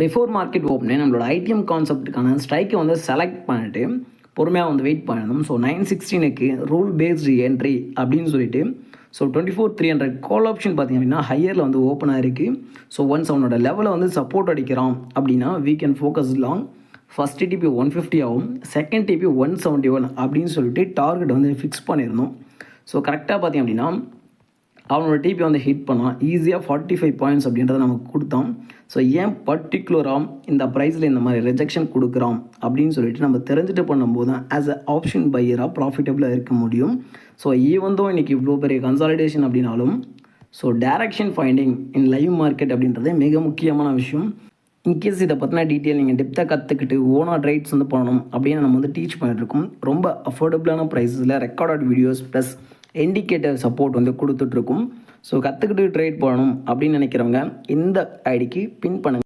Before market ஓப்பனே நம்மளோட IDM கான்செப்ட்டுக்கான ஸ்ட்ரைக்கை வந்து select பண்ணிட்டு பொறுமையாக வந்து வெயிட் பண்ணணும். ஸோ 916க்கு ரூல் பேஸ்டு என்ட்ரி அப்படின்னு சொல்லிட்டு ஸோ 24,300 கால் ஆப்ஷன் பார்த்திங்க அப்படின்னா ஹையரில் வந்து ஓப்பன் ஆகிருக்கு. ஸோ ஒன்ஸ் அவனோட லெவலை வந்து சப்போர்ட் அடிக்கிறான் அப்படின்னா we can focus long. First DP 150 ஆகும், செகண்ட் டிபி 171 அப்படின்னு சொல்லிட்டு டார்கெட் வந்து ஃபிக்ஸ் பண்ணியிருந்தோம். ஸோ கரெக்டாக பார்த்திங்க அப்படின்னா அவனோட டிபி வந்து ஹிட் பண்ணான். ஈஸியாக 45 பாயிண்ட்ஸ் அப்படின்றத நமக்கு கொடுத்தான். ஸோ ஏன் பர்டிகுலராக இந்த ப்ரைஸில் இந்த மாதிரி ரிஜெக்ஷன் கொடுக்குறான் அப்படின்னு சொல்லிட்டு நம்ம தெரிஞ்சுட்டு பண்ணும்போது தான் ஆஸ் அ ஆப்ஷன் பையராக ப்ராஃபிட்டபுளாக இருக்க முடியும். ஸோ ஈவந்தோ இன்றைக்கி இவ்வளோ பெரிய கன்சாலிடேஷன் அப்படின்னாலும் so direction finding in live market அப்படின்றது மிக முக்கியமான விஷயம். இன்கேஸ் இதை பற்றின டீட்டெயில் நீங்கள் டெப்த்தாக கற்றுக்கிட்டு ஓனாக ட்ரேட்ஸ் வந்து பண்ணணும் அப்படின்னு நம்ம வந்து டீச் பண்ணிட்டுருக்கோம். ரொம்ப அஃபோர்டபுளான ப்ரைஸில் recorded videos plus indicator support வந்து கொடுத்துட்ருக்கும். ஸோ கற்றுக்கிட்டு ட்ரேட் பண்ணணும் அப்படின்னு நினைக்கிறவங்க இந்த ஐடிக்கு பின் பண்ணுங்கள்.